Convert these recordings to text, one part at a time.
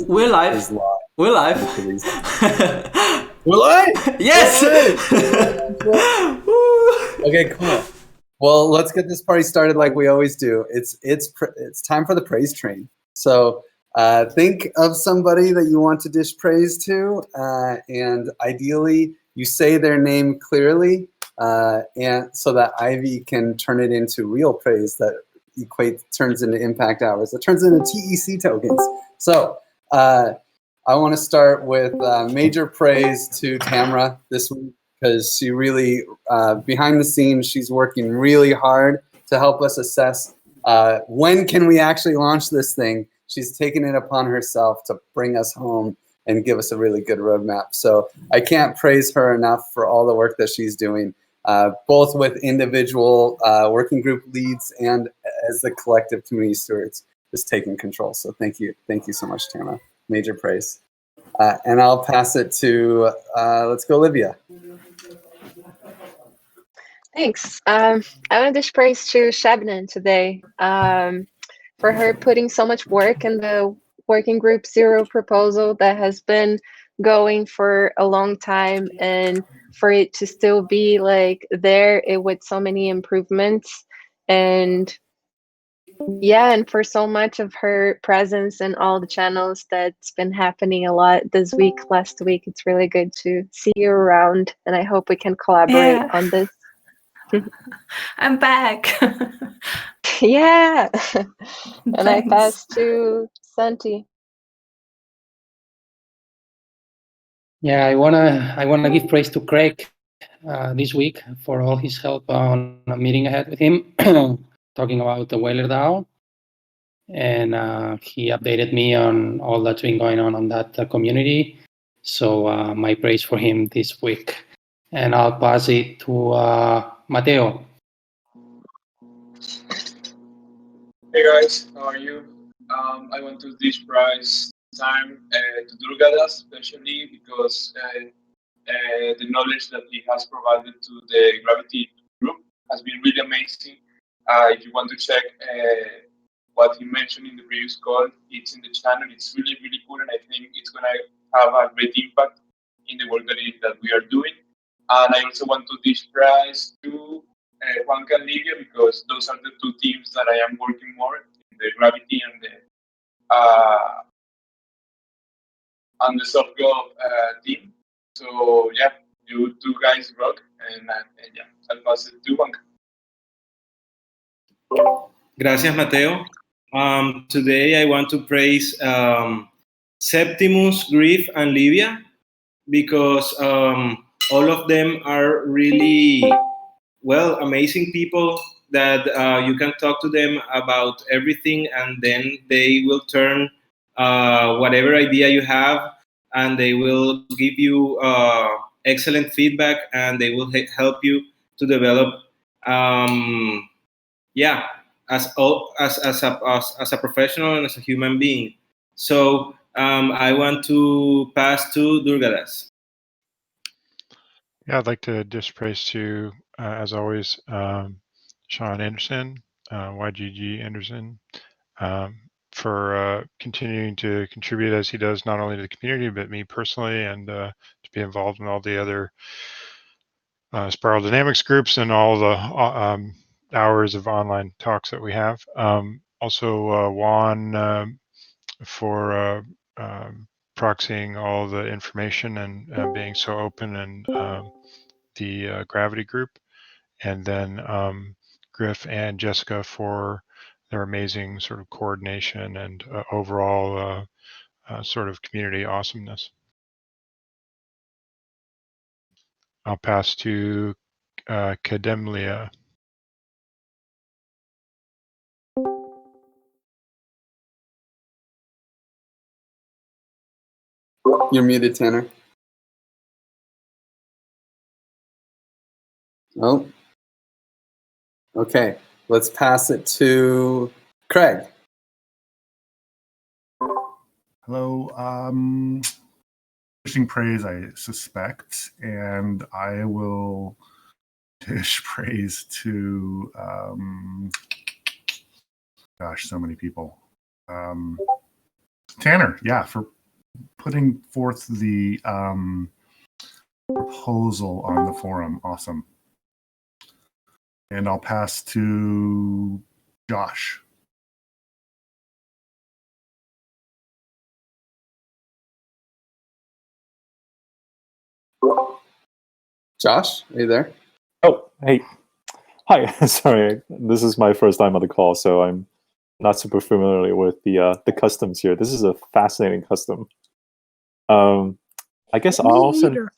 We're live. We're live. We're live. Yes. Okay, cool. Well, let's get this party started like we always do. It's time for the praise train. So think of somebody that you want to dish praise to, and ideally you say their name clearly, and so that Ivy can turn it into real praise that turns into impact hours. It turns into TEC tokens. So I want to start with major praise to Tamara this week, because she really, behind the scenes, she's working really hard to help us assess when can we actually launch this thing. She's taken it upon herself to bring us home and give us a really good roadmap. So I can't praise her enough for all the work that she's doing, both with individual working group leads and as the collective community stewards just taking control. So thank you so much, Tamara. Major praise. And I'll pass it to, let's go, Olivia. Thanks. I want to dish praise to Shabnan today for her putting so much work in the Working Group Zero proposal that has been going for a long time, and for it to still be like there with so many improvements. And yeah, and for so much of her presence in all the channels that's been happening a lot this week, last week. It's really good to see you around, and I hope we can collaborate on this. I'm back. Yeah. And I pass to Santi. Yeah, I wanna give praise to Craig this week for all his help on a meeting I had with him, talking about the Whaler DAO, and he updated me on all that's been going on that community. So my praise for him this week, and I'll pass it to Mateo. Hey guys, how are you? I want to dish praise time to Durgadas, especially because the knowledge that he has provided to the Gravity group has been really amazing. If you want to check what he mentioned in the previous call, it's in the channel. It's really, really cool, and I think it's going to have a great impact in the work that we are doing. And I also want to dish praise to Juanca and Livia, because those are the two teams that I am working more in, the Gravity and the Soft Gov team. So yeah, you two guys rock, and yeah, I'll pass it to Juanca. Gracias, Mateo. Today I want to praise Septimus, Griff, and Livia, because all of them are really, amazing people that you can talk to them about everything, and then they will turn whatever idea you have, and they will give you excellent feedback, and they will help you to develop as a professional and as a human being. So I want to pass to Durgadas. Yeah, I'd like to dish praise to, as always, Sean Anderson, YGG Anderson, for continuing to contribute as he does, not only to the community, but me personally, and to be involved in all the other Spiral Dynamics groups and all the hours of online talks that we have. Also, Juan for proxying all the information and being so open, and the Gravity group, and then Griff and Jessica for their amazing sort of coordination and overall sort of community awesomeness. I'll pass to Kademlia. You're muted, Tanner. Oh. Okay, let's pass it to Craig. Hello. Wishing praise, I suspect, and I will dish praise to, gosh, so many people. Tanner, yeah, for putting forth the proposal on the forum. Awesome. And I'll pass to Josh. Josh, are you there? Oh, hey. Hi. Sorry, this is my first time on the call, so I'm not super familiar with the customs here. This is a fascinating custom. I guess I'll send.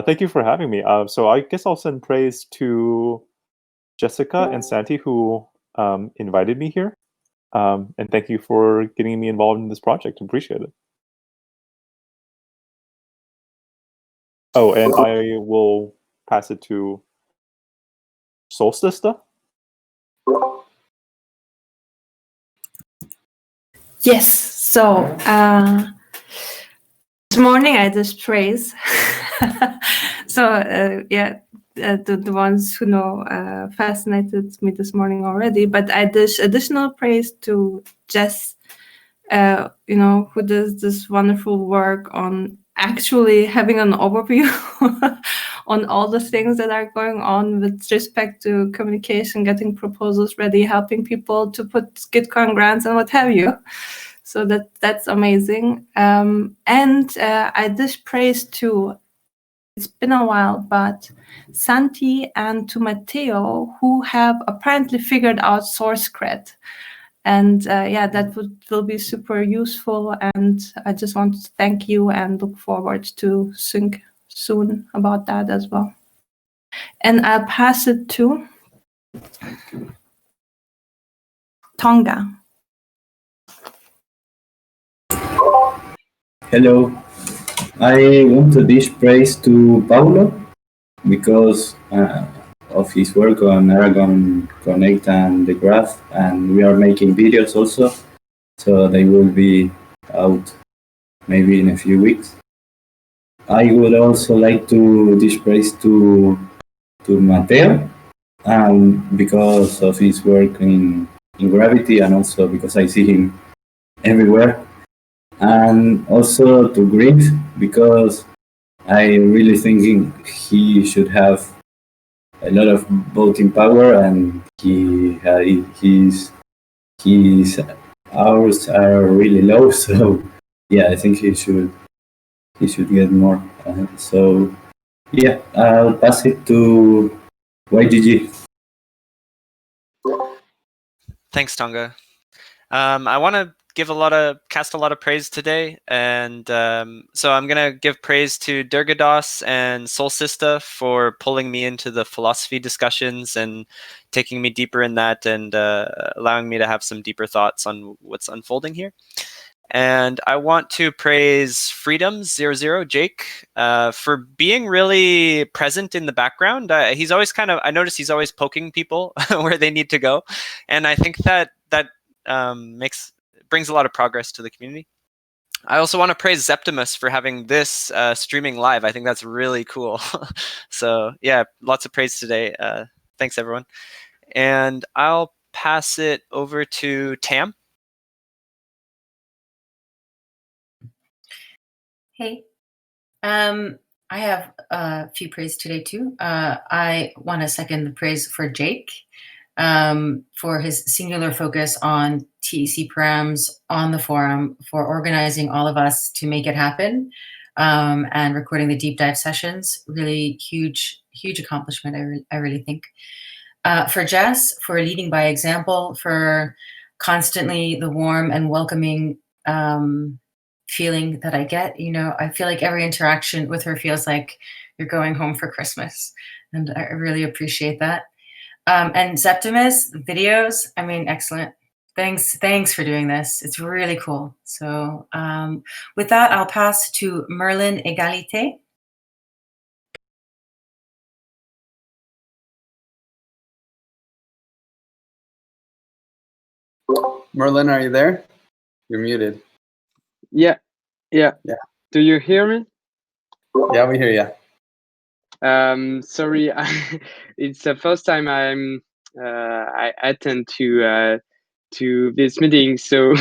Thank you for having me. So I guess I'll send praise to Jessica and Santi who invited me here, and thank you for getting me involved in this project. Appreciate it. Oh, and I will pass it to Solstice. Yes. So this morning I just praise. So yeah, the ones who know fascinated me this morning already. But I dish additional praise to Jess, who does this wonderful work on actually having an overview on all the things that are going on with respect to communication, getting proposals ready, helping people to put GitCon grants and what have you. So that's amazing. And I dish praise to, it's been a while, but Santi and to Matteo, who have apparently figured out SourceCred. And yeah, that will be super useful. And I just want to thank you and look forward to sync soon about that as well. And I'll pass it to Tonga. Hello. I want to dish praise to Paulo because of his work on Aragon Connect and the Graph, and we are making videos also, so they will be out maybe in a few weeks. I would also like to dish praise to Matteo because of his work in Gravity, and also because I see him everywhere. And also to Grid, because I really think he should have a lot of voting power, and his hours are really low. So yeah, I think he should get more. So yeah, I'll pass it to WG. Thanks, Tonga. I want to cast a lot of praise today, and so I'm gonna give praise to Durgados and Solsista for pulling me into the philosophy discussions and taking me deeper in that, and allowing me to have some deeper thoughts on what's unfolding here. And I want to praise Freedom00 Jake for being really present in the background. He's always I notice he's always poking people where they need to go, and I think that brings a lot of progress to the community. I also want to praise Zeptimus for having this streaming live. I think that's really cool. So yeah, lots of praise today. Thanks everyone. And I'll pass it over to Tam. Hey, I have a few praise today too. I want to second the praise for Jake for his singular focus on TEC params on the forum, for organizing all of us to make it happen, and recording the deep dive sessions. Really huge accomplishment, I really think. For Jess, for leading by example, for constantly the warm and welcoming feeling that I get. I feel like every interaction with her feels like you're going home for Christmas, and I really appreciate that. And Septimus, videos, I mean, excellent. Thanks for doing this. It's really cool. So with that, I'll pass to Merlin Egalité. Merlin, are you there? You're muted. Yeah. Do you hear me? Yeah, we hear you. Sorry, it's the first time I attend to to this meeting. So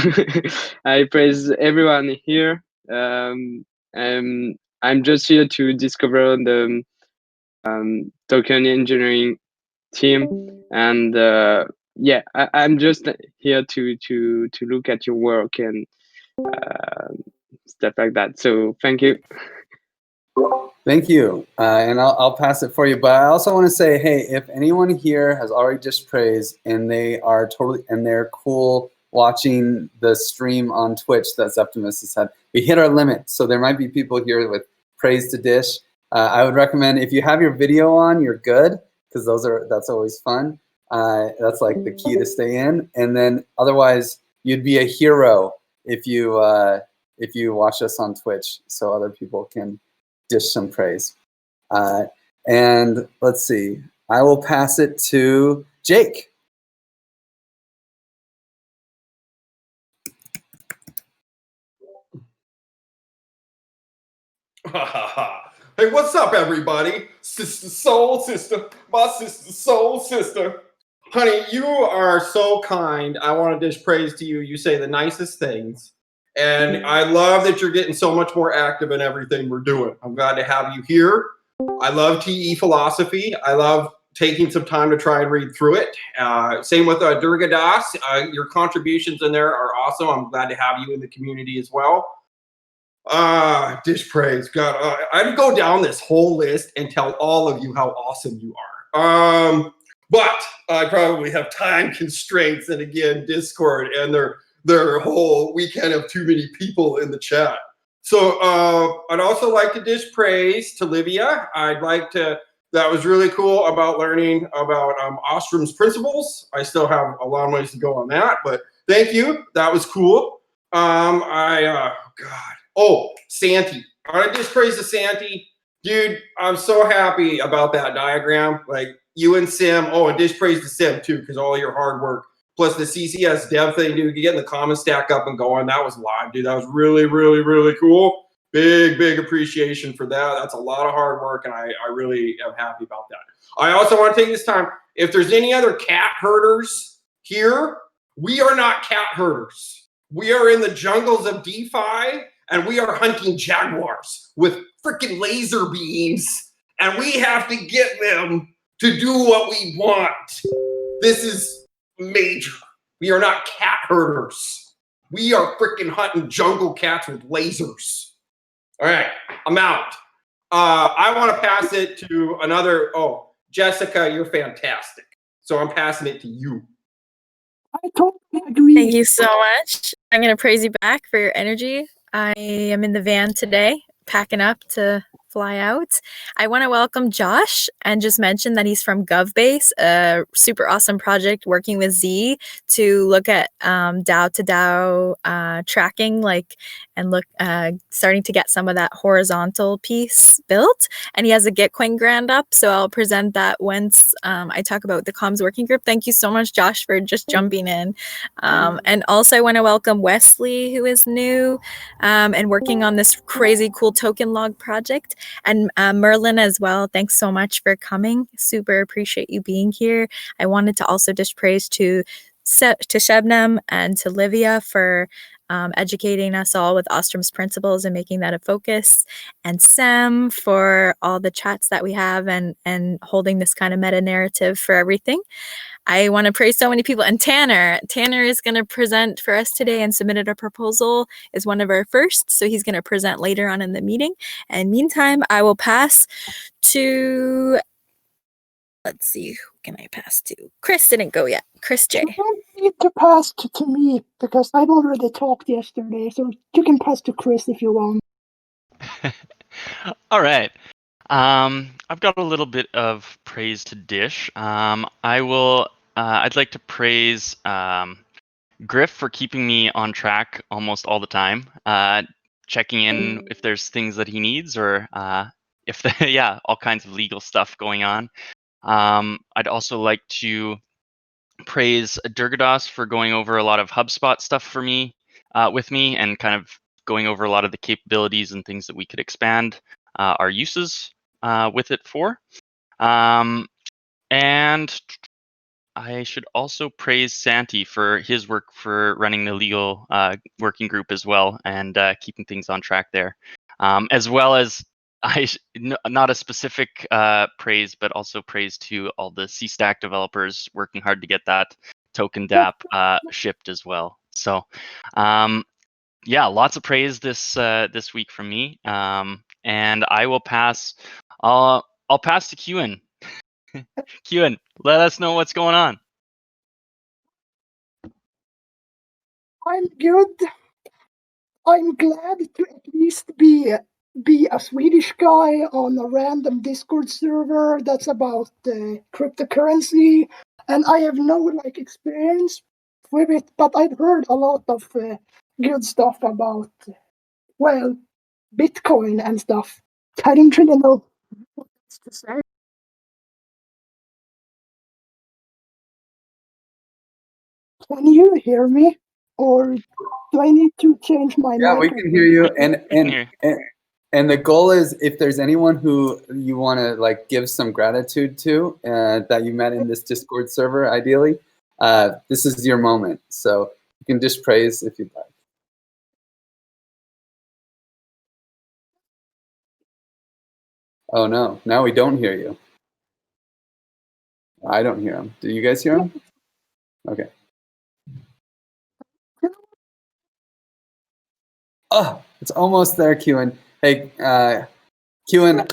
I praise everyone here. And I'm just here to discover the token engineering team, and yeah, I'm just here to look at your work and stuff like that. So thank you. Thank you, and I'll pass it for you. But I also want to say, hey, if anyone here has already dished praise and they're cool watching the stream on Twitch that Septimus has had, we hit our limit. So there might be people here with praise to dish. I would recommend if you have your video on, you're good, because that's always fun. That's like the key to stay in. And then otherwise, you'd be a hero if you watch us on Twitch, so other people can dish some praise. And let's see, I will pass it to Jake. Hey, what's up, everybody? Sister Soul Sister, my sister Soul Sister. Honey, you are so kind. I want to dish praise to you. You say the nicest things. And I love that you're getting so much more active in everything we're doing. I'm glad to have you here. I love TE philosophy. I love taking some time to try and read through it. Same with Durga Das. Your contributions in there are awesome. I'm glad to have you in the community as well. Dish praise. God, I'd go down this whole list and tell all of you how awesome you are. But I probably have time constraints, and again, Discord and their whole, we can't have too many people in the chat. So I'd also like to dish praise to Livia. That was really cool about learning about Ostrom's principles. I still have a long ways to go on that, but thank you. That was cool. Santi. I want to dish praise to Santi. Dude, I'm so happy about that diagram. Like, you and Sim. Oh, and dish praise to Sim, too, because all your hard work. Plus the CCS dev thing, dude, getting the common stack up and going. That was live, dude. That was really, really, really cool. Big appreciation for that. That's a lot of hard work, and I really am happy about that. I also want to take this time, if there's any other cat herders here, we are not cat herders. We are in the jungles of DeFi, and we are hunting jaguars with freaking laser beams, and we have to get them to do what we want. This is major. We are not cat herders. We are freaking hunting jungle cats with lasers. All right, I'm out. I want to pass it to another. Oh, Jessica, you're fantastic. So I'm passing it to you. I totally agree. Thank you so much. I'm going to praise you back for your energy. I am in the van today, packing up to fly out. I want to welcome Josh and just mention that he's from GovBase, a super awesome project working with Z to look at DAO to DAO tracking, starting to get some of that horizontal piece built. And he has a Gitcoin grant up, so I'll present that once I talk about the comms working group. Thank you so much, Josh, for just jumping in. And also I want to welcome Wesley, who is new and working on this crazy cool token log project. And Merlin as well, thanks so much for coming. Super appreciate you being here. I wanted to also dish praise to Shebnem and to Livia for educating us all with Ostrom's principles and making that a focus, and Sam for all the chats that we have and holding this kind of meta narrative for everything. I want to praise so many people. And Tanner is going to present for us today and submitted a proposal, is one of our first. So he's going to present later on in the meeting. And meantime, I will pass to, let's see, who can I pass to? Chris didn't go yet. Chris J. You don't need to pass to me because I've already talked yesterday. So you can pass to Chris if you want. All right. I've got a little bit of praise to dish. I'd like to praise Griff for keeping me on track almost all the time, checking in if there's things that he needs or all kinds of legal stuff going on. I'd also like to praise Durgadas for going over a lot of HubSpot stuff for me, with me, and kind of going over a lot of the capabilities and things that we could expand our uses with it for. And I should also praise Santi for his work for running the legal working group as well and keeping things on track there, as well as not a specific praise, but also praise to all the C-Stack developers working hard to get that token DApp shipped as well. So, yeah, lots of praise this week from me, and I will pass. I'll pass to Kewan. Kewan, let us know what's going on. I'm good. I'm glad to at least be a Swedish guy on a random Discord server that's about cryptocurrency, and I have no experience with it, but I've heard a lot of good stuff about Bitcoin and stuff. I don't really know what else to say. Can you hear me, or do I need to change my Yeah, we can hear you. And the goal is, if there's anyone who you want to give some gratitude to that you met in this Discord server, ideally, this is your moment. So you can just praise if you'd like. Oh no, now we don't hear you. I don't hear him. Do you guys hear him? Okay. Oh, it's almost there, Kewan. Hey, Kewan,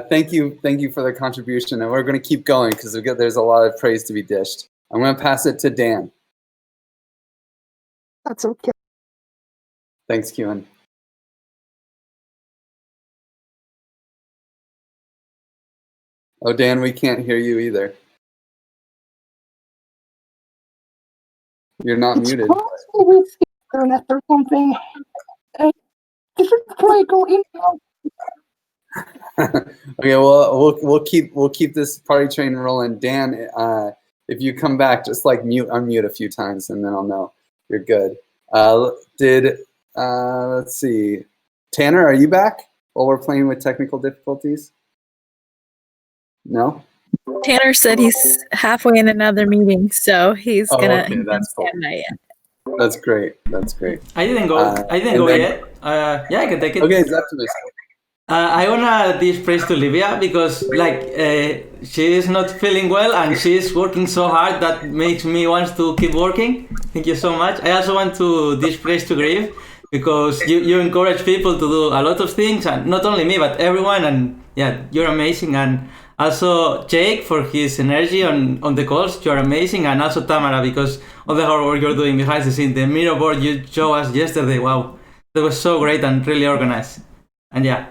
thank you for the contribution, and we're going to keep going because there's a lot of praise to be dished. I'm going to pass it to Dan. That's okay. Thanks, Kewan. Oh, Dan, we can't hear you either. You're not muted. Possible with internet or something. Just try go in now. Okay, well, we'll keep this party train rolling. Dan, if you come back, just unmute a few times, and then I'll know you're good. Let's see, Tanner, are you back while we're playing with technical difficulties? No. Tanner said he's halfway in another meeting, so he's gonna. Okay, that's cool. That's great. That's great. I didn't go. I didn't go yet. Yeah, I can take it. Okay, Zeptimus. I wanna give praise to Livia because she is not feeling well and she is working so hard that makes me want to keep working. Thank you so much. I also want to give praise to Grieve because you encourage people to do a lot of things, and not only me but everyone, and yeah, you're amazing. And also Jake for his energy on the calls, you're amazing. And also Tamara because of the hard work you're doing behind the scenes. The mirror board you showed us yesterday, wow, that was so great and really organized. And yeah,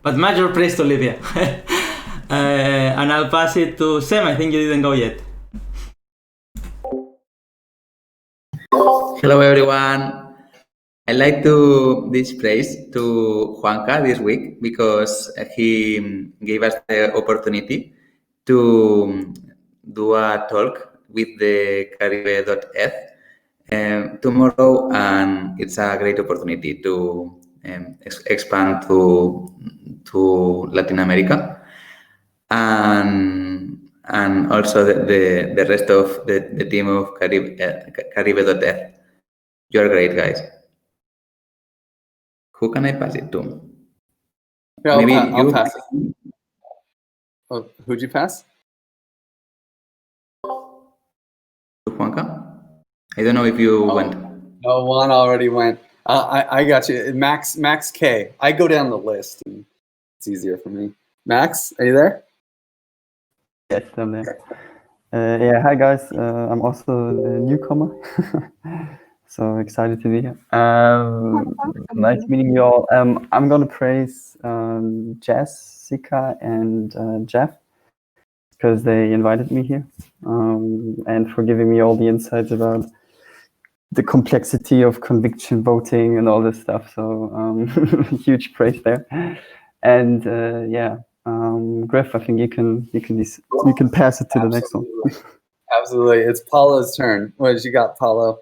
but major praise to Olivia. And I'll pass it to Sam. I think you didn't go yet. Hello, everyone. I'd like to give praise to Juanca this week because he gave us the opportunity to do a talk with the Caribe.eth tomorrow, and it's a great opportunity to expand to Latin America, and also the rest of the team of Caribe.eth. You're great, guys. Who can I pass it to? Yeah, Maybe I'll you. pass it. Oh, who'd you pass? To Juanca? I don't know if you went. No, one already went. I got you. Max K. I go down the list, and it's easier for me. Max, are you there? Yes, I'm there. Yeah, hi guys. I'm also a newcomer, so excited to be here. Nice meeting you all. I'm gonna praise Jessica and Jeff because they invited me here, and for giving me all the insights about the complexity of conviction voting and all this stuff. So huge praise there. And yeah, Griff, I think you can pass it to the next one. Absolutely. It's Paulo's turn. What did you got, Paulo?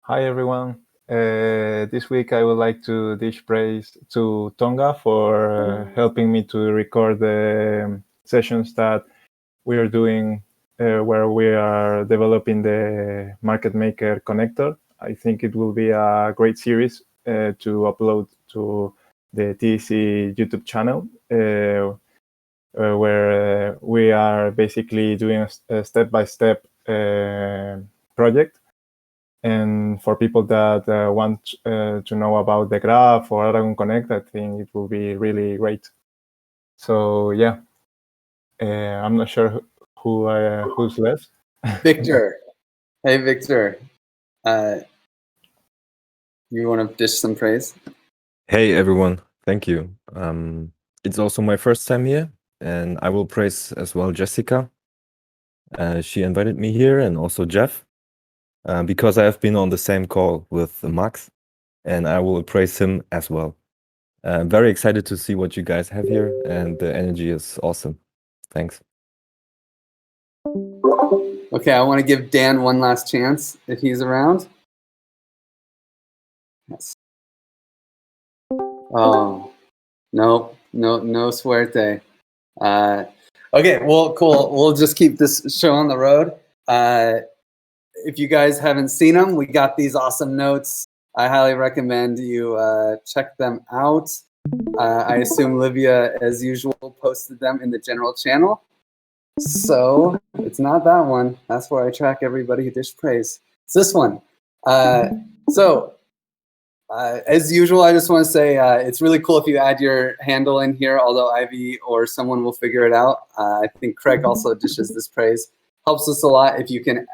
Hi, everyone. This week, I would like to dish praise to Tonga for helping me to record the sessions that we are doing, where we are developing the Market Maker connector. I think it will be a great series to upload to the TEC YouTube channel, where we are basically doing a step-by-step project. And for people that want to know about the graph or Aragon Connect, I think it will be really great. So yeah, I'm not sure who's left. Victor. Hey, Victor. You want to dish some praise? Hey, everyone. Thank you. It's also my first time here, and I will praise as well Jessica. She invited me here, and also Jeff, because I have been on the same call with Max, and I will praise him as well. I'm very excited to see what you guys have here, and the energy is awesome. Thanks. Okay, I want to give Dan one last chance if he's around. Yes. Oh, no suerte. Okay, well, cool. We'll just keep this show on the road. If you guys haven't seen them, we got these awesome notes. I highly recommend you check them out. I assume Livia, as usual, posted them in the general channel. So it's not that one. That's where I track everybody who dish praise. It's this one. As usual, I just want to say it's really cool if you add your handle in here, although Ivy or someone will figure it out. I think Craig also dishes this praise. Helps us a lot if you can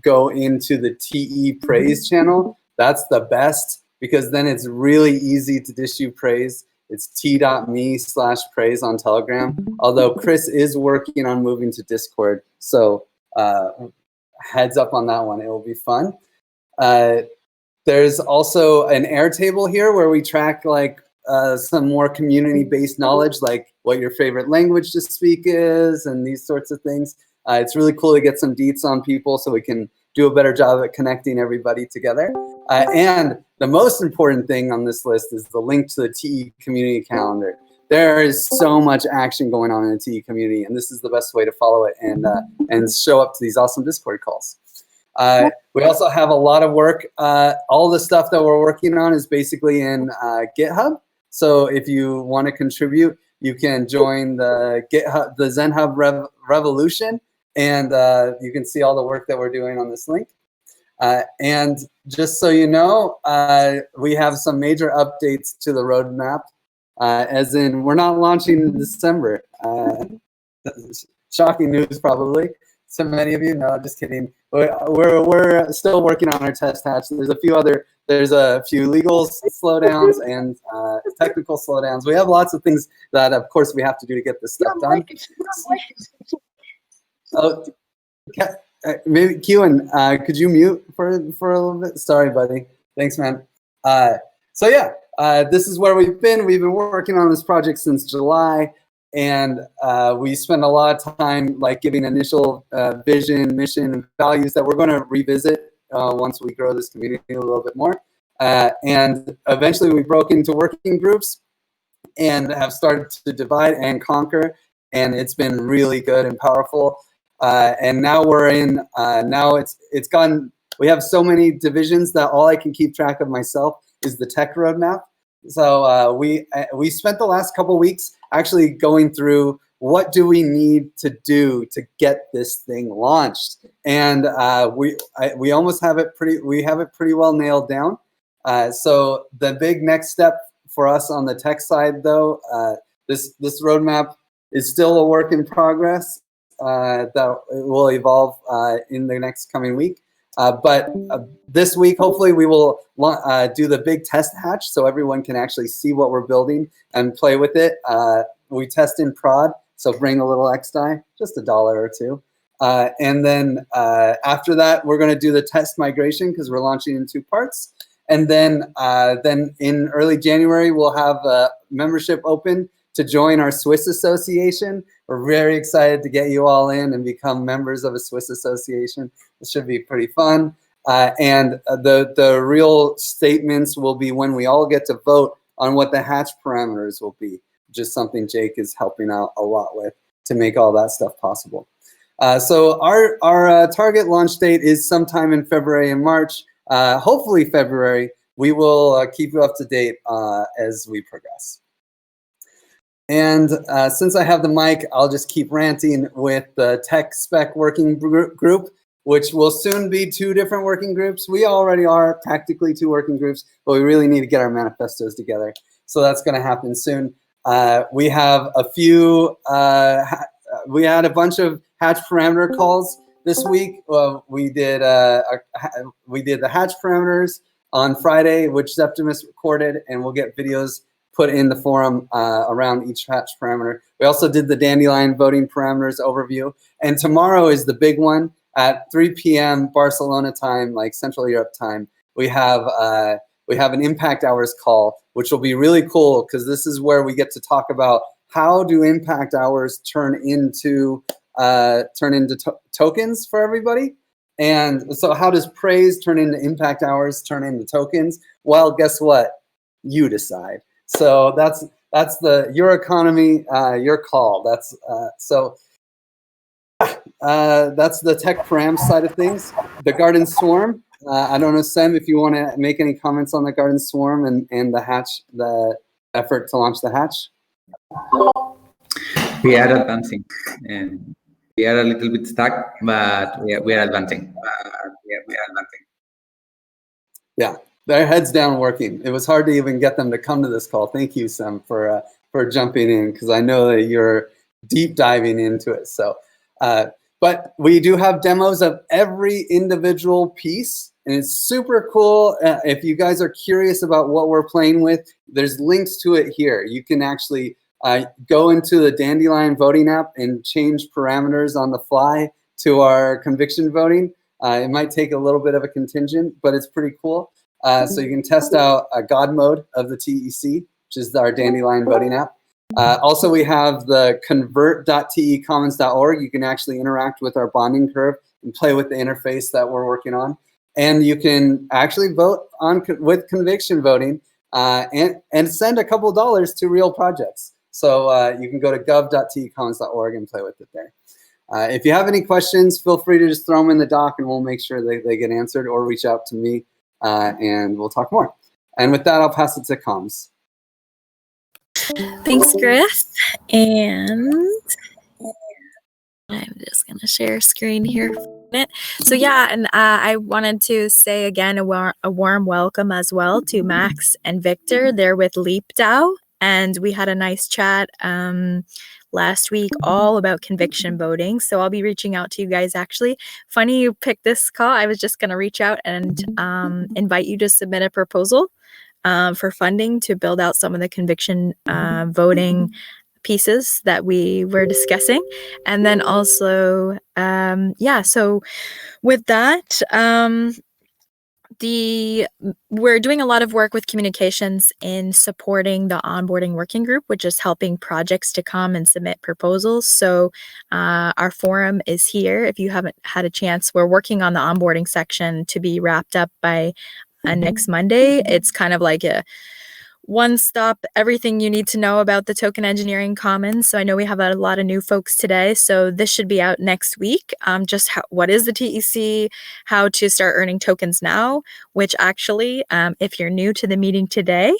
go into the TE praise channel. That's the best, because then it's really easy to dish you praise. It's t.me/praise on Telegram. Although Chris is working on moving to Discord, so heads up on that one. It will be fun. There's also an Airtable here where we track like some more community-based knowledge, like what your favorite language to speak is and these sorts of things. It's really cool to get some deets on people so we can do a better job at connecting everybody together. And the most important thing on this list is the link to the TE community calendar. There is so much action going on in the TE community, and this is the best way to follow it and show up to these awesome Discord calls. We also have a lot of work. All the stuff that we're working on is basically in GitHub. So if you want to contribute, you can join the GitHub, the ZenHub revolution, and you can see all the work that we're doing on this link. And just so you know, we have some major updates to the roadmap, as in we're not launching in December. Shocking news, probably. So many of you, no, just kidding. We're still working on our test hatch. There's a few legal slowdowns and technical slowdowns. We have lots of things that, of course, we have to do to get this stuff done. So, maybe Kewan, could you mute for a little bit? Sorry, buddy. Thanks, man. So yeah, this is where we've been. We've been working on this project since July. And we spend a lot of time like giving initial vision, mission, and values that we're going to revisit once we grow this community a little bit more. And eventually we broke into working groups and have started to divide and conquer. And it's been really good and powerful. And now we're in, now it's gone, we have so many divisions that all I can keep track of myself is the tech roadmap. So we spent the last couple weeks actually going through what do we need to do to get this thing launched, and we almost have it pretty well nailed down. So the big next step for us on the tech side, though, this roadmap is still a work in progress that will evolve in the next coming week. But this week, hopefully, we will do the big test hatch so everyone can actually see what we're building and play with it. We test in prod, so bring a little XDI, just $1 or $2. And then after that, we're going to do the test migration because we're launching in 2 parts. And then in early January, we'll have membership open to join our Swiss association. We're very excited to get you all in and become members of a Swiss association. It should be pretty fun. And the real statements will be when we all get to vote on what the hatch parameters will be, which is something Jake is helping out a lot with to make all that stuff possible. So our target launch date is sometime in February and March. Hopefully February. We will keep you up to date as we progress. And since I have the mic, I'll just keep ranting with the tech spec working group, which will soon be 2 different working groups. We already are practically 2 working groups, but we really need to get our manifestos together. So that's going to happen soon. We have a few, we had a bunch of hatch parameter calls this week. We did the hatch parameters on Friday, which Septimus recorded, and we'll get videos put in the forum around each hatch parameter. We also did the Dandelion voting parameters overview. And tomorrow is the big one at 3 p.m. Barcelona time, like Central Europe time. We have an impact hours call, which will be really cool because this is where we get to talk about how do impact hours turn into tokens for everybody. And so how does praise turn into impact hours, turn into tokens? Well, guess what? You decide. So that's your economy, your call. That's the tech param side of things. The Garden Swarm. I don't know, Sam, if you want to make any comments on the Garden Swarm and the hatch, the effort to launch the hatch. We are advancing, and we are a little bit stuck, but we are advancing. Yeah, they're heads down working. It was hard to even get them to come to this call. Thank you, Sam, for jumping in, because I know that you're deep diving into it. So, but we do have demos of every individual piece, and it's super cool. If you guys are curious about what we're playing with, there's links to it here. You can actually go into the Dandelion voting app and change parameters on the fly to our conviction voting. It might take a little bit of a contingent, but it's pretty cool. So you can test out a God mode of the TEC, which is our Dandelion voting app. Also, we have the convert.tecommons.org. You can actually interact with our bonding curve and play with the interface that we're working on. And you can actually vote with conviction voting and send a couple of dollars to real projects. So you can go to gov.tecommons.org and play with it there. If you have any questions, feel free to just throw them in the doc and we'll make sure they get answered, or reach out to me and we'll talk more. And with that, I'll pass it to Comms. Thanks, Griff. And I'm just going to share screen here for a minute. So yeah, and I wanted to say again a warm welcome as well to Max and Victor. They're with LeapDAO, and we had a nice chat last week all about conviction voting. So I'll be reaching out to you guys. Actually, funny you picked this call. I was just going to reach out and invite you to submit a proposal for funding to build out some of the conviction voting pieces that we were discussing. And then also, yeah, so with that, we're doing a lot of work with communications in supporting the onboarding working group, which is helping projects to come and submit proposals. So our forum is here. If you haven't had a chance, we're working on the onboarding section to be wrapped up by next Monday. It's kind of like a one-stop, everything you need to know about the token engineering commons. So I know we have a lot of new folks today, so this should be out next week. Just what is the TEC, how to start earning tokens now, which actually, if you're new to the meeting today,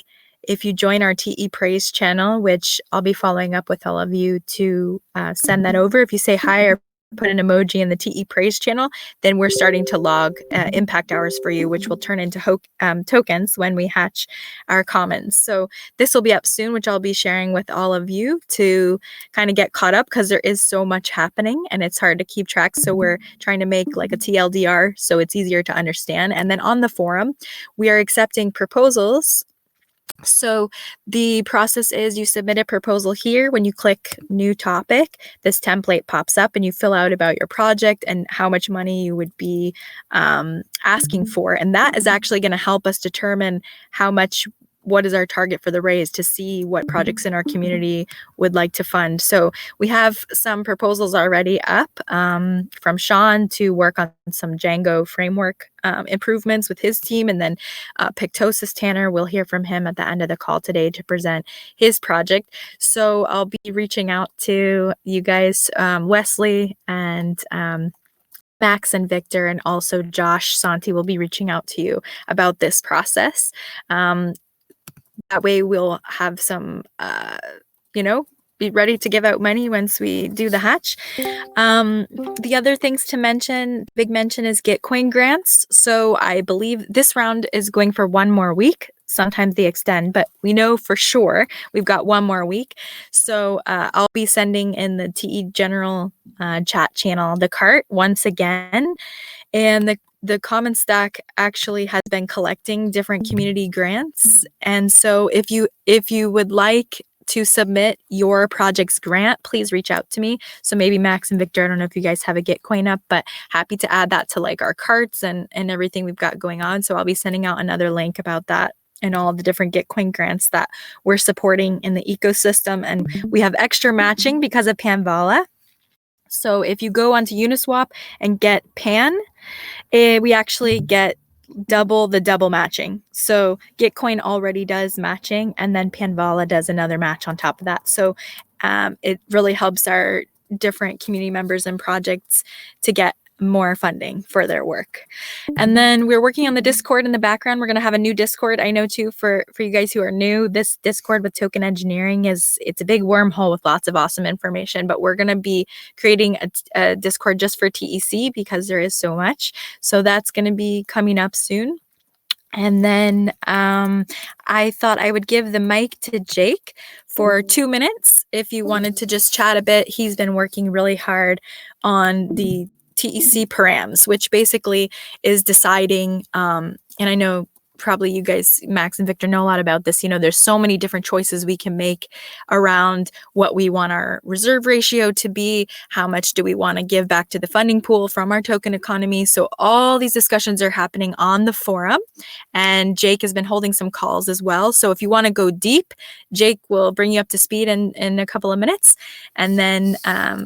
if you join our TE Praise channel, which I'll be following up with all of you to send that over. If you say hi or put an emoji in the TE Praise channel, then we're starting to log impact hours for you, which will turn into tokens when we hatch our commons. So this will be up soon, which I'll be sharing with all of you to kind of get caught up, because there is so much happening and it's hard to keep track. So we're trying to make like a TLDR so it's easier to understand. And then on the forum, we are accepting proposals. So the process is you submit a proposal here. When you click new topic, this template pops up and you fill out about your project and how much money you would be asking for. And that is actually going to help us determine how much what is our target for the raise, to see what projects in our community would like to fund. So we have some proposals already up from Sean to work on some Django framework improvements with his team. And then Pictosis Tanner, we'll hear from him at the end of the call today to present his project. So I'll be reaching out to you guys, Wesley and Max and Victor, and also Josh Santi will be reaching out to you about this process. That way we'll have some, be ready to give out money once we do the hatch. The other things to mention, big mention, is Gitcoin grants. So I believe this round is going for 1 more week. Sometimes they extend, but we know for sure we've got 1 more week. So I'll be sending in the TE General chat channel the cart once again. And the Common Stack actually has been collecting different community grants. And so if you would like to submit your project's grant, please reach out to me. So maybe Max and Victor, I don't know if you guys have a Gitcoin up, but happy to add that to like our carts and everything we've got going on. So I'll be sending out another link about that and all the different Gitcoin grants that we're supporting in the ecosystem. And we have extra matching because of Panvala. So if you go onto Uniswap and get Pan, we actually get double the double matching. So Gitcoin already does matching, and then Panvala does another match on top of that. So it really helps our different community members and projects to get more funding for their work. And then we're working on the Discord in the background. We're going to have a new Discord. I know too, for you guys who are new, this Discord with token engineering it's a big wormhole with lots of awesome information, but we're going to be creating a Discord just for TEC because there is so much. So that's going to be coming up soon. And then I thought I would give the mic to Jake for 2 minutes if you wanted to just chat a bit. He's been working really hard on the TEC params, which basically is deciding, and I know probably you guys, Max and Victor, know a lot about this. There's so many different choices we can make around what we want our reserve ratio to be, how much do we want to give back to the funding pool from our token economy. So all these discussions are happening on the forum, and Jake has been holding some calls as well. So if you want to go deep, Jake will bring you up to speed in a couple of minutes, and then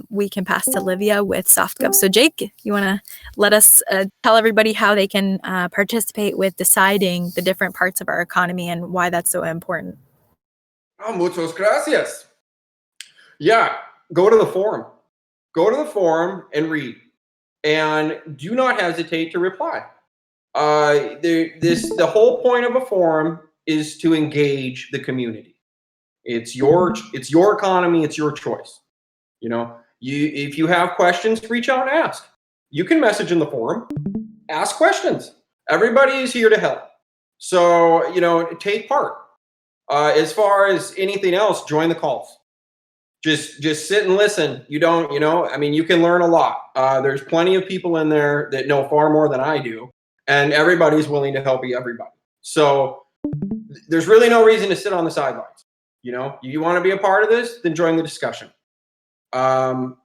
we can pass to Livia with SoftGov. So Jake, you want to let us tell everybody how they can participate with deciding the different parts of our economy and why that's so important. Oh, muchas gracias. Yeah, go to the forum. Go to the forum and read. And do not hesitate to reply. The whole point of a forum is to engage the community. It's your economy, it's your choice. If you have questions, reach out and ask. You can message in the forum, ask questions. Everybody is here to help. So, take part. As far as anything else, join the calls. Just sit and listen. You can learn a lot. There's plenty of people in there that know far more than I do, and everybody's willing to help everybody. So there's really no reason to sit on the sidelines. You want to be a part of this, then join the discussion. Plus,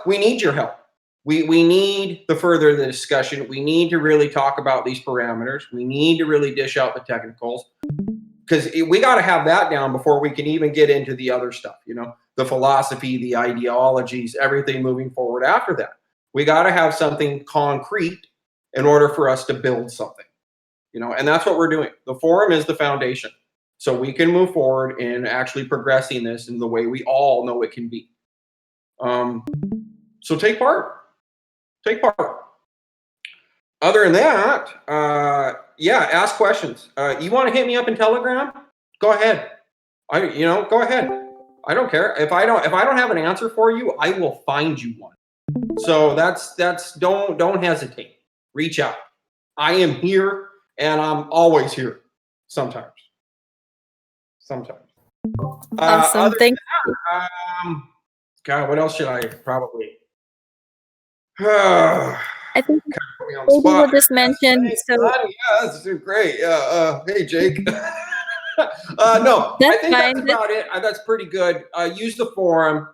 we need your help. We need to further the discussion. We need to really talk about these parameters. We need to really dish out the technicals, because we got to have that down before we can even get into the other stuff, the philosophy, the ideologies, everything moving forward after that. We got to have something concrete in order for us to build something, and that's what we're doing. The forum is the foundation, so we can move forward in actually progressing this in the way we all know it can be. So take part. Take part. Other than that, ask questions. You want to hit me up in Telegram? Go ahead. Go ahead. I don't care. If I don't have an answer for you, I will find you one. So don't hesitate. Reach out. I am here, and I'm always here. Sometimes. Awesome. Thank you. God, what else should I probably? I think maybe we'll just mention. Hey, yeah, that's great. Hey, Jake. No, I think that's about it. That's pretty good. Use the forum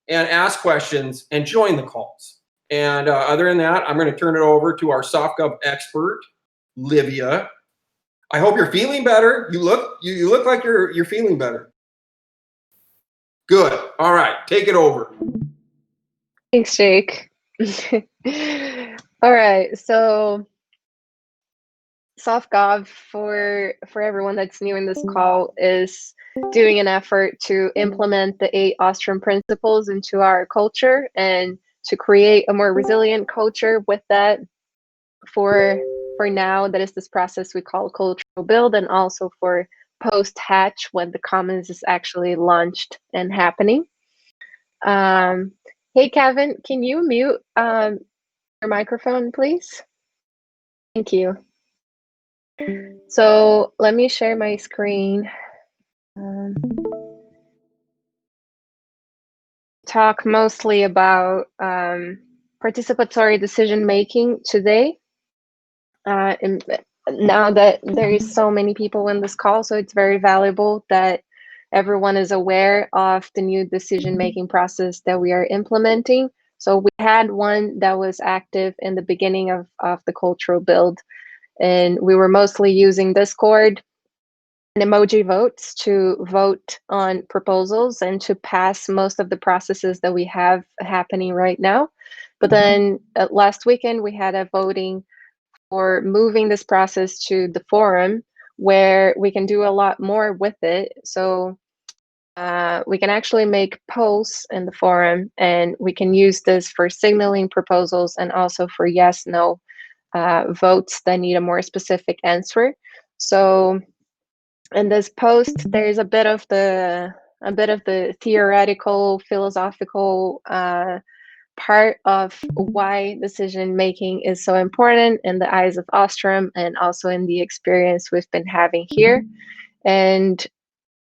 and ask questions and join the calls. And other than that, I'm going to turn it over to our SoftGov expert, Livia. I hope you're feeling better. You look like you're feeling better. Good. All right, take it over. Thanks, Jake. All right, so SoftGov, for everyone that's new in this call, is doing an effort to implement the 8 Austrian principles into our culture and to create a more resilient culture with that. For now, that is this process we call cultural build, and also for post-hatch when the commons is actually launched and happening. Hey, Kevin, can you mute your microphone, please? Thank you. So let me share my screen. Talk mostly about participatory decision making today. And now that there is so many people in this call, so it's very valuable that everyone is aware of the new decision making process that we are implementing. So we had one that was active in the beginning of the cultural build, and we were mostly using Discord and emoji votes to vote on proposals and to pass most of the processes that we have happening right now. But then last weekend, we had a voting for moving this process to the forum, where we can do a lot more with it. So we can actually make polls in the forum, and we can use this for signaling proposals and also for yes, no votes that need a more specific answer. So in this post, there's a bit of the theoretical, philosophical part of why decision making is so important in the eyes of Ostrom, and also in the experience we've been having here, and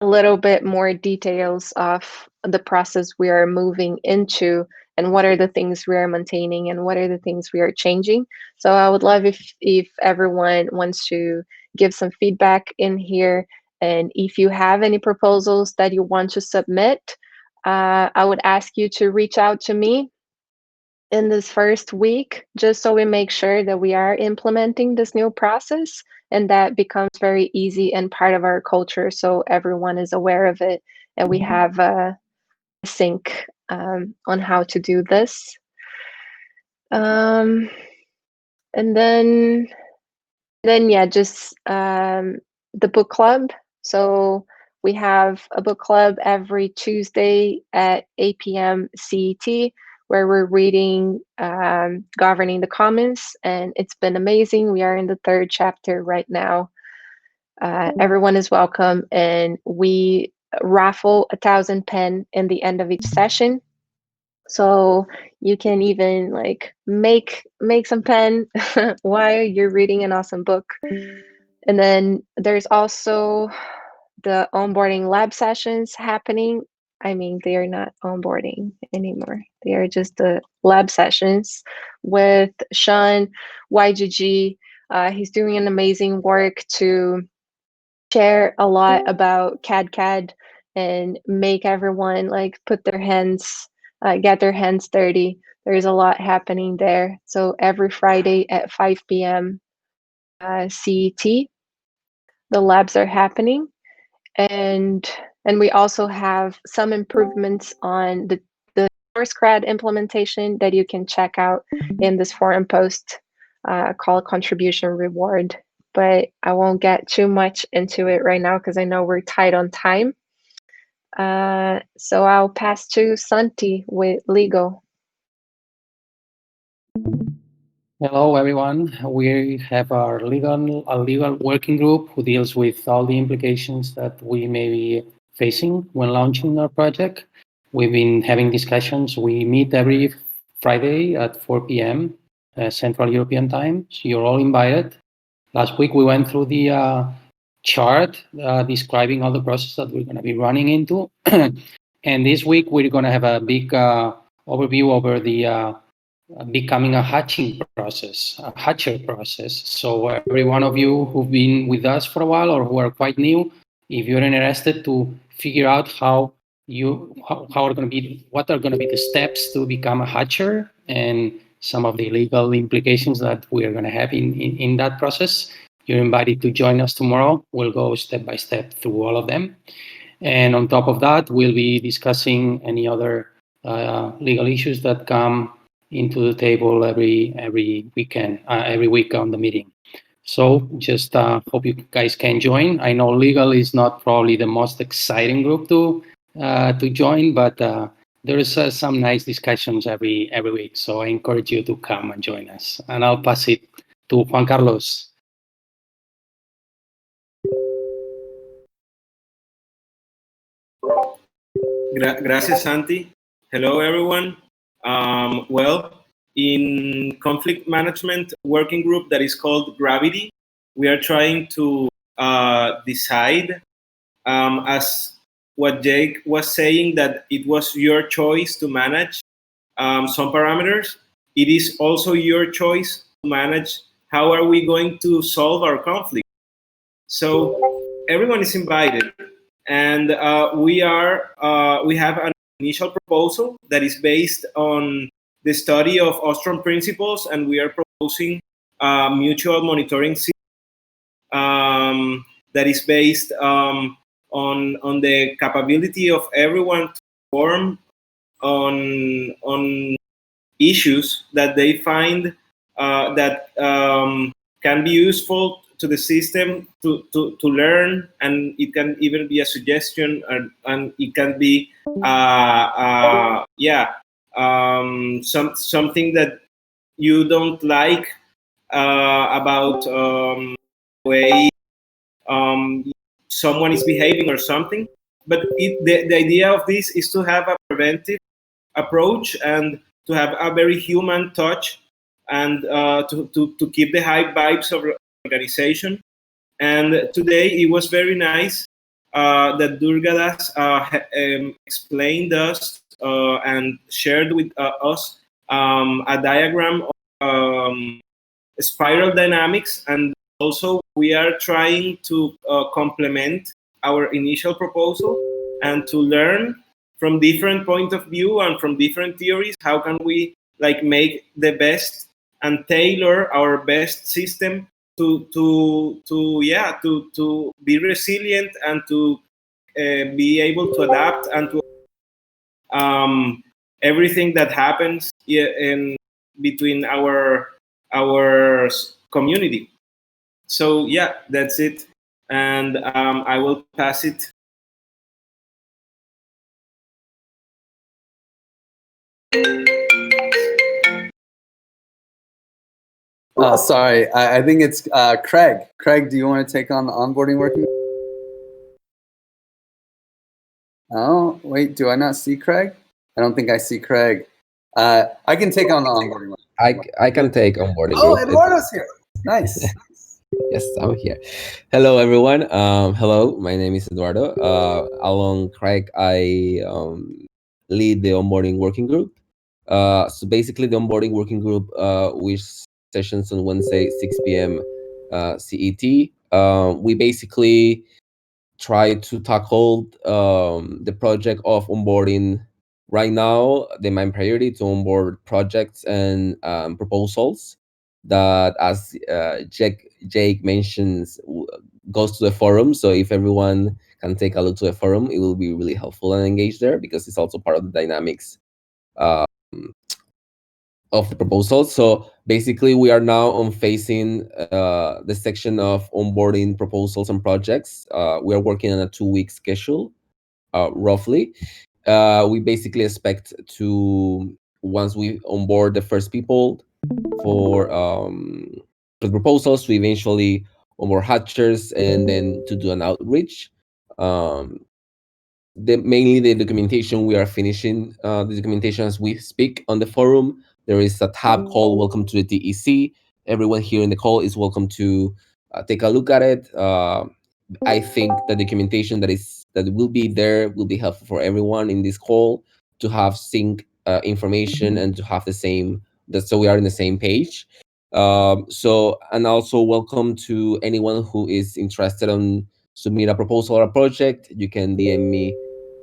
a little bit more details of the process we are moving into, and what are the things we are maintaining and what are the things we are changing. So I would love if everyone wants to give some feedback in here, and if you have any proposals that you want to submit, I would ask you to reach out to me in this first week, just so we make sure that we are implementing this new process and that becomes very easy and part of our culture, so everyone is aware of it and we have a sync on how to do this. And then yeah, just the book club. So we have a book club every Tuesday at 8 p.m. CET, where we're reading Governing the Commons, and it's been amazing. We are in the 3rd chapter right now. Everyone is welcome, and we raffle 1,000 pen in the end of each session. So you can even like make some pen while you're reading an awesome book. And then there's also the onboarding lab sessions happening. I mean, they are not onboarding anymore. They are just the lab sessions with Sean WG. He's doing an amazing work to share a lot about CAD and make everyone like put their hands, get their hands dirty. There's a lot happening there. So every Friday at 5 p.m. CET, the labs are happening. And we also have some improvements on the SourceCred implementation that you can check out in this forum post called Contribution Reward. But I won't get too much into it right now because I know we're tight on time. So I'll pass to Santi with legal. Hello, everyone. We have our legal working group who deals with all the implications that we may be facing when launching our project. We've been having discussions. We meet every Friday at 4 p.m. Central European Time. So you're all invited. Last week, we went through the chart describing all the process that we're going to be running into. And this week, we're going to have a big overview over the becoming a hatcher process. So every one of you who've been with us for a while or who are quite new, if you're interested to figure out what are going to be the steps to become a hatcher and some of the legal implications that we are going to have in that process, you're invited to join us tomorrow. We'll go step by step through all of them. And on top of that, we'll be discussing any other legal issues that come into the table every weekend, every week on the meeting. So just hope you guys can join. I know legal is not probably the most exciting group to join, but there is some nice discussions every week. So I encourage you to come and join us. And I'll pass it to Juan Carlos. Gracias, Santi. Hello, everyone. Well, in conflict management working group that is called Gravity, we are trying to decide, as what Jake was saying, that it was your choice to manage some parameters. It is also your choice to manage how are we going to solve our conflict. So everyone is invited. And we have an initial proposal that is based on the study of Ostrom principles, and we are proposing a mutual monitoring system that is based on the capability of everyone to form on issues that they find that can be useful to the system to learn, and it can even be a suggestion, and it can be something that you don't like about the way someone is behaving or something. But the idea of this is to have a preventive approach and to have a very human touch, and to keep the high vibes of organization. And today it was very nice that Durgadas explained us and shared with us a diagram of spiral dynamics, and also we are trying to complement our initial proposal and to learn from different point of view and from different theories how can we make the best and tailor our best system to be resilient and to be able to adapt and to everything that happens in between our community. So yeah, that's it, and I will pass it. Sorry, I think it's Craig. Craig, do you want to take on the onboarding working? Oh, wait, do I not see Craig? I don't think I see Craig. I can take on the onboarding. I can take onboarding. Oh, group. Eduardo's here. Nice. Yes, I'm here. Hello, everyone. Hello, my name is Eduardo. Along Craig, I lead the onboarding working group. So basically, the onboarding working group, with sessions on Wednesday, 6 p.m. CET. We basically try to tackle the project of onboarding. Right now, the main priority to onboard projects and proposals that, as Jake mentions, goes to the forum. So if everyone can take a look to the forum, it will be really helpful and engaged there, because it's also part of the dynamics of the proposal. So basically, we are now on facing the section of onboarding proposals and projects. We are working on a 2-week schedule, roughly. We basically expect to, once we onboard the first people for the proposals, to eventually onboard hatchers and then to do an outreach. Mainly the documentation, we are finishing the documentation as we speak on the forum. There is a tab called Welcome to the TEC. Everyone here in the call is welcome to take a look at it. I think the documentation that will be there will be helpful for everyone in this call to have sync information and to have the same, so we are in the same page. And also welcome to anyone who is interested in submit a proposal or a project. You can DM me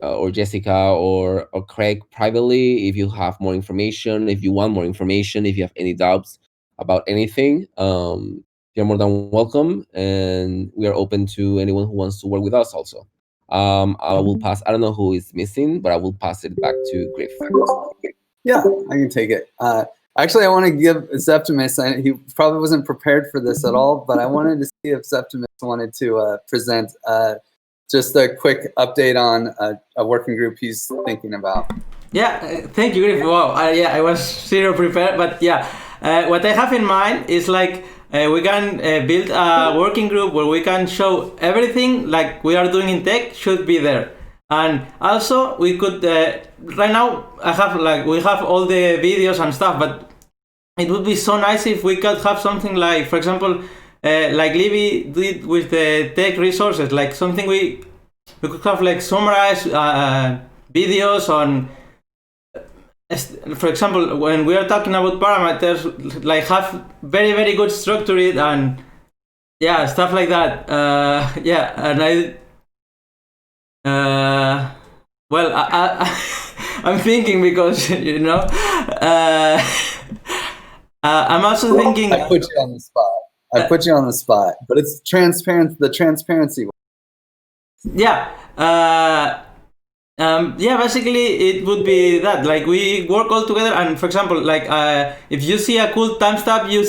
or Jessica or Craig privately if you have more information, if you want more information, if you have any doubts about anything. you're more than welcome, and we are open to anyone who wants to work with us also. I will pass. I don't know who is missing, but I will pass it back to Griff. Yeah, I can take it. Actually, I want to give Septimus, he probably wasn't prepared for this at all, but I wanted to see if Septimus wanted to present just a quick update on a working group he's thinking about. Yeah, thank you, Griff. Wow, yeah, I was zero prepared, but yeah, what I have in mind is like we can build a working group where we can show everything like we are doing in tech should be there. And also we could, right now we have all the videos and stuff, but it would be so nice if we could have something like, for example, like Libby did with the tech resources, like something we could have like summarized videos on, for example, when we are talking about parameters, like have very, very good structure it and yeah, stuff like that. Yeah, and well, I'm thinking because, you know, I'm also thinking. I put you on the spot. But it's transparent. The transparency. Yeah. Yeah. Basically, it would be that. Like we work all together, and for example, like if you see a cool timestamp, you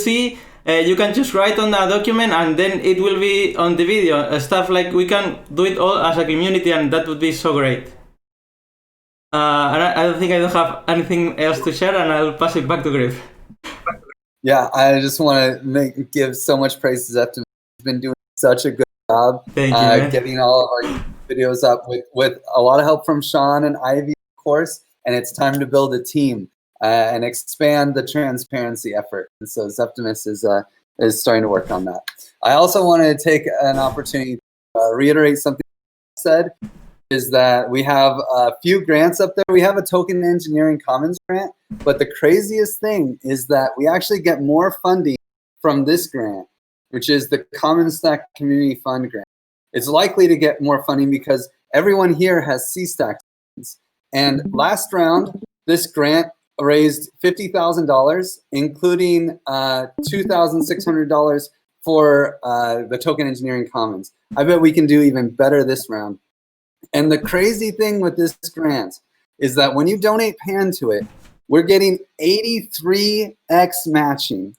can just write on a document, and then it will be on the video. Stuff like we can do it all as a community, and that would be so great. And I don't think I don't have anything else to share, and I'll pass it back to Griff. Yeah, I just want to give so much praise to Zeptim. He's been doing such a good job. Thank you, getting all of our videos up with a lot of help from Sean and Ivy, of course. And it's time to build a team and expand the transparency effort. And so Zeptimus is starting to work on that. I also want to take an opportunity to reiterate something I said, is that we have a few grants up there. We have a Token Engineering Commons grant, but the craziest thing is that we actually get more funding from this grant, which is the Common Stack Community Fund grant. It's likely to get more funding because everyone here has C-Stack tokens. And last round, this grant raised $50,000, including $2,600 for the Token Engineering Commons. I bet we can do even better this round. And the crazy thing with this grant is that when you donate PAN to it, we're getting 83x matching.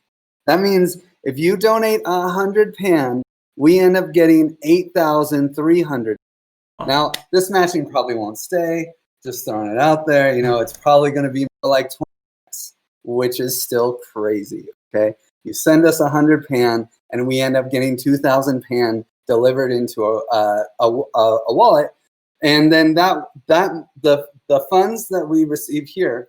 That means if you donate 100 PAN, we end up getting 8,300. Now, this matching probably won't stay. Just throwing it out there. You know, it's probably going to be more like 20x, which is still crazy. Okay, you send us 100 PAN, and we end up getting 2,000 PAN delivered into a wallet. And then the funds that we receive here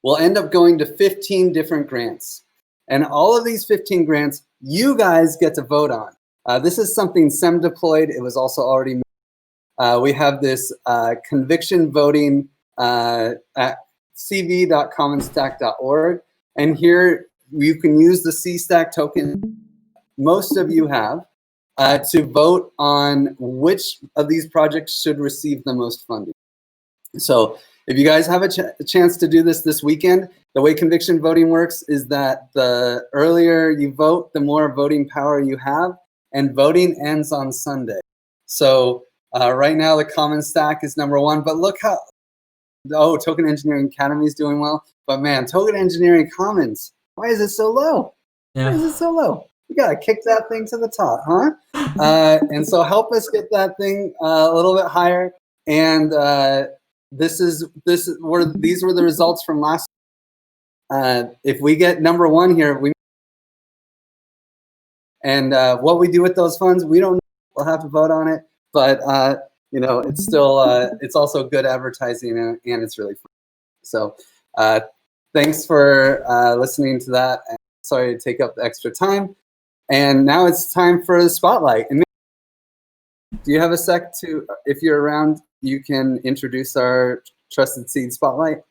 will end up going to 15 different grants. And all of these 15 grants, you guys get to vote on. This is something SEM deployed. It was also already made. We have this conviction voting at cv.commonstack.org. And here you can use the C-Stack token most of you have. To vote on which of these projects should receive the most funding. So if you guys have a chance to do this weekend, the way conviction voting works is that the earlier you vote, the more voting power you have, and voting ends on Sunday. So right now the Common Stack is #1, but look how, Token Engineering Academy is doing well, but man, Token Engineering Commons, why is it so low? Yeah. Why is it so low? You gotta kick that thing to the top, huh? And so help us get that thing a little bit higher. And these were the results from last. If we get #1 here, what we do with those funds, we don't know. We'll have to vote on it. But you know, it's still it's also good advertising and it's really fun. So thanks for listening to that. And sorry to take up the extra time. And now it's time for the spotlight. And do you have a sec to, if you're around, you can introduce our Trusted Seed spotlight?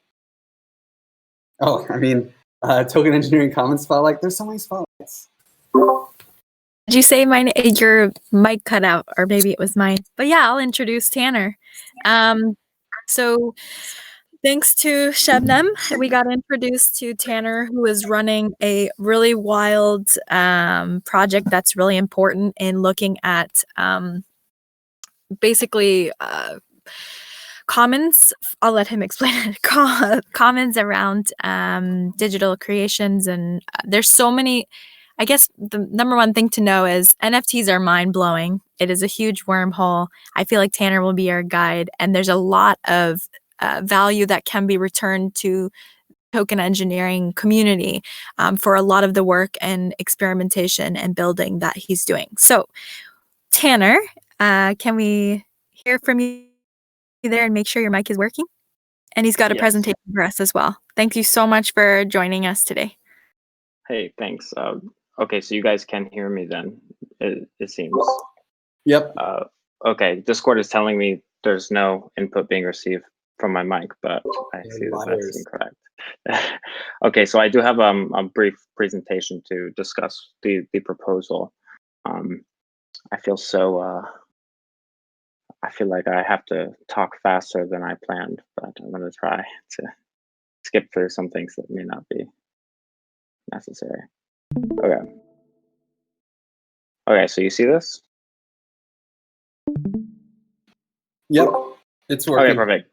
Oh, I mean, Token Engineering Commons spotlight. There's so many spotlights. Did you say mine? Your mic cut out, or maybe it was mine. But yeah, I'll introduce Tanner. So Thanks to Shebnem, we got introduced to Tanner, who is running a really wild project that's really important in looking at basically commons. I'll let him explain it. Commons around digital creations, and there's so many. I guess the number one thing to know is NFTs are mind-blowing. It is a huge wormhole. I feel like Tanner will be our guide, and there's a lot of value that can be returned to token engineering community for a lot of the work and experimentation and building that he's doing. So, Tanner, can we hear from you there and make sure your mic is working? And he's got a Yes. presentation for us as well. Thank you so much for joining us today. Hey, thanks. Okay, so you guys can hear me then, it seems. Yep. Okay, Discord is telling me there's no input being received from my mic, but I see that that's incorrect. Okay, so I do have a brief presentation to discuss the proposal. I feel like I have to talk faster than I planned, but I'm going to try to skip through some things that may not be necessary. Okay. Okay, so you see this? Yep, it's working. Okay, perfect.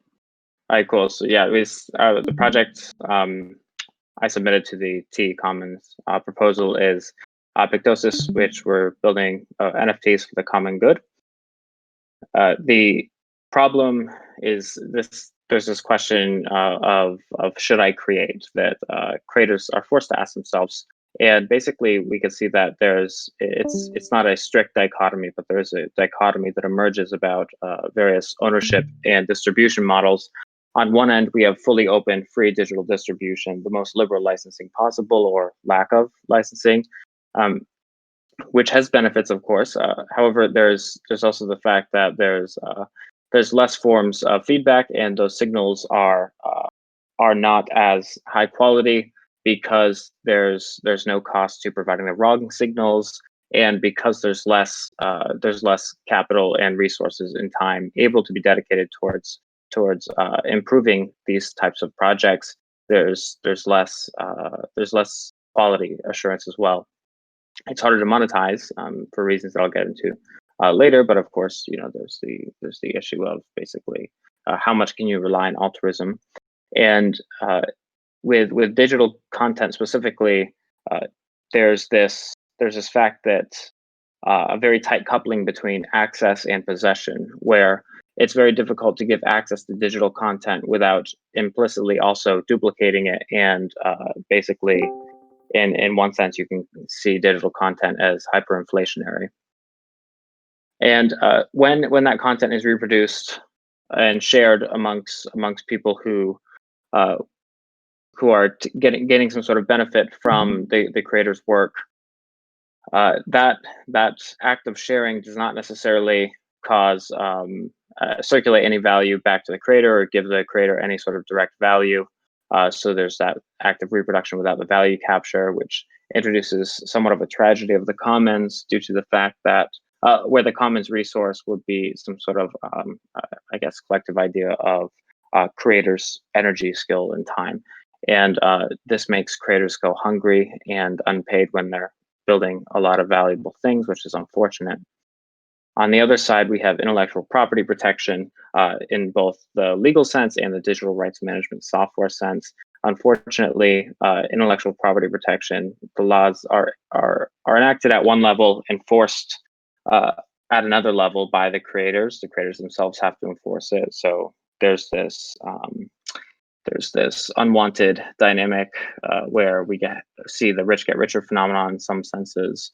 All right, cool. So yeah, it was the project I submitted to the TE Commons proposal is Pictosis, which we're building NFTs for the common good. The problem is this: there's this question of should I create that creators are forced to ask themselves. And basically, we can see that it's not a strict dichotomy, but there's a dichotomy that emerges about various ownership and distribution models. On one end, we have fully open, free digital distribution, the most liberal licensing possible, or lack of licensing, which has benefits, of course. However, there's also the fact that there's less forms of feedback, and those signals are not as high quality, because there's no cost to providing the wrong signals, and because there's less capital and resources and time able to be dedicated towards improving these types of projects. There's less quality assurance as well. It's harder to monetize for reasons that I'll get into later, but of course, there's the issue of basically how much can you rely on altruism. And with digital content specifically, there's this fact that a very tight coupling between access and possession, where it's very difficult to give access to digital content without implicitly also duplicating it. And basically, in one sense, you can see digital content as hyperinflationary. And when that content is reproduced and shared amongst people who are getting some sort of benefit from the creator's work, that act of sharing does not necessarily cause circulate any value back to the creator or give the creator any sort of direct value. So there's that act of reproduction without the value capture, which introduces somewhat of a tragedy of the commons, due to the fact that where the commons resource would be some sort of, I guess, collective idea of creators' energy, skill, and time. And this makes creators go hungry and unpaid when they're building a lot of valuable things, which is unfortunate. On the other side, we have intellectual property protection in both the legal sense and the digital rights management software sense. Unfortunately, intellectual property protection, the laws are enacted at one level, enforced at another level by the creators. The creators themselves have to enforce it. So there's this unwanted dynamic where we see the rich get richer phenomenon in some senses,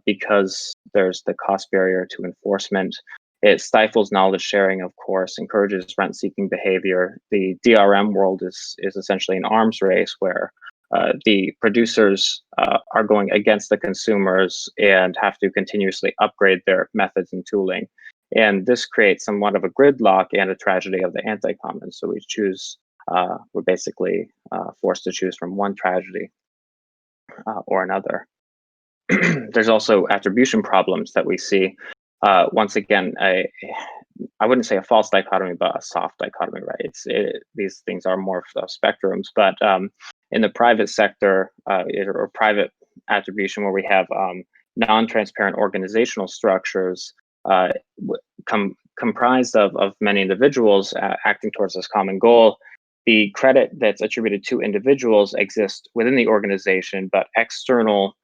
because there's the cost barrier to enforcement. It stifles knowledge sharing, of course, encourages rent-seeking behavior. The DRM world is essentially an arms race where the producers are going against the consumers and have to continuously upgrade their methods and tooling. And this creates somewhat of a gridlock and a tragedy of the anti-commons. So we're basically forced to choose from one tragedy or another. There's also attribution problems that we see. Once again, I wouldn't say a false dichotomy, but a soft dichotomy, right? These things are more spectrums, but in the private sector or private attribution, where we have non-transparent organizational structures comprised of many individuals acting towards this common goal, the credit that's attributed to individuals exists within the organization, but external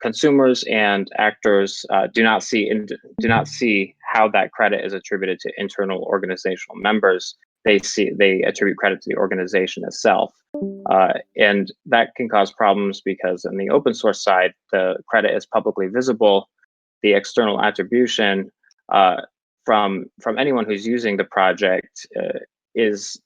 consumers and actors do not see how that credit is attributed to internal organizational members. They attribute credit to the organization itself, and that can cause problems because on the open source side, the credit is publicly visible. The external attribution from anyone who's using the project is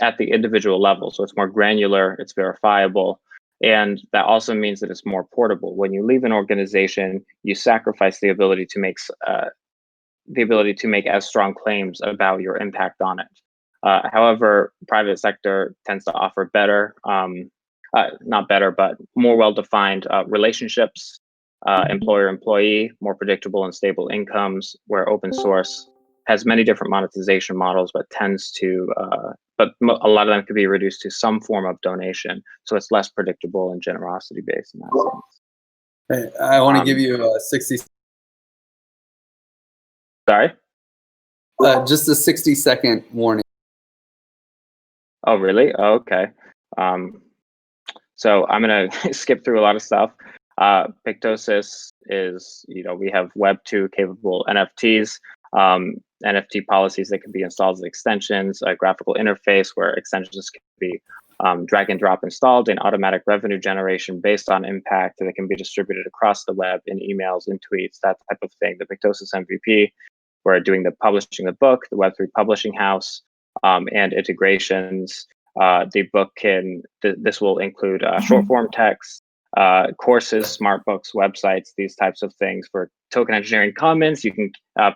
at the individual level, so it's more granular, it's verifiable. And that also means that it's more portable. When you leave an organization, you sacrifice the ability to make as strong claims about your impact on it. However, private sector tends to offer better, not better, but more well-defined relationships, employer-employee, more predictable and stable incomes, where open source has many different monetization models, but tends to but a lot of them could be reduced to some form of donation, so it's less predictable and generosity based in that sense. Hey, I want to give you a 60. Sorry? Just a 60-second warning. Oh, really? Oh, okay. So I'm gonna skip through a lot of stuff. Pictosis is, we have Web 2 capable NFTs. NFT policies that can be installed as extensions, a graphical interface where extensions can be drag and drop installed, and automatic revenue generation based on impact that can be distributed across the web in emails, in tweets, that type of thing. The Pictosis MVP, we're doing the publishing the book, the Web3 publishing house, and integrations. The book this will include short form text, courses, smart books, websites, these types of things. For token engineering commons,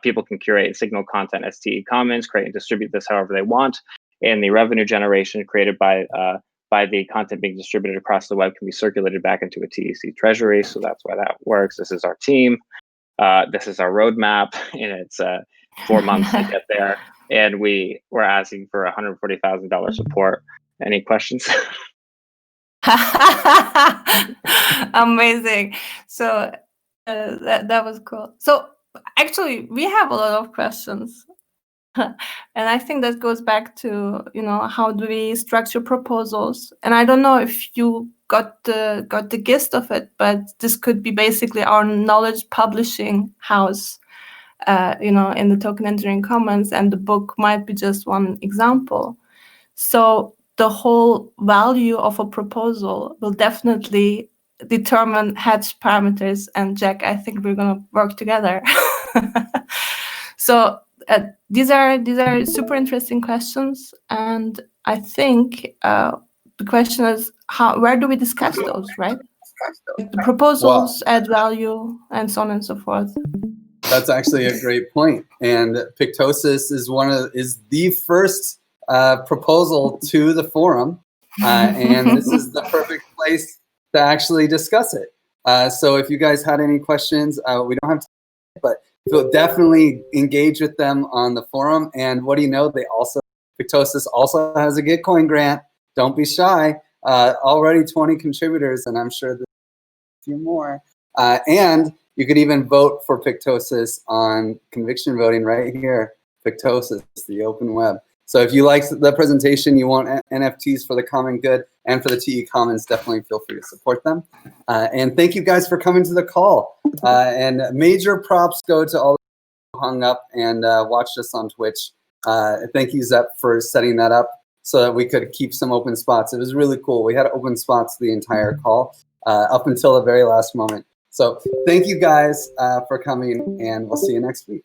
people can curate signal content as TE Commons, create and distribute this however they want. And the revenue generation created by the content being distributed across the web can be circulated back into a TEC treasury. So that's why that works. This is our team. This is our roadmap, and it's 4 months to get there. And we're asking for $140,000 support. Any questions? Amazing. So that was cool. So actually, we have a lot of questions. And I think that goes back to, how do we structure proposals? And I don't know if you got the gist of it, but this could be basically our knowledge publishing house, in the Token Engineering Commons, and the book might be just one example. So the whole value of a proposal will definitely determine hedge parameters. And Jack, I think we're going to work together. So these are super interesting questions, and I think the question is where do we discuss those, right? The proposals add value, and so on and so forth. That's actually a great point. And Pictosis is the first proposal to the forum, and this is the perfect place to actually discuss it. So if you guys had any questions, we don't have time, but you'll definitely engage with them on the forum. And what do you know? Pictosis also has a Gitcoin grant. Don't be shy. Already 20 contributors, and I'm sure there's a few more. And you could even vote for Pictosis on conviction voting right here. Pictosis, the open web. So if you like the presentation, you want NFTs for the common good and for the TE Commons, definitely feel free to support them. And thank you guys for coming to the call. And major props go to all who hung up and watched us on Twitch. Thank you, Zep, for setting that up so that we could keep some open spots. It was really cool. We had open spots the entire call up until the very last moment. So thank you guys for coming, and we'll see you next week.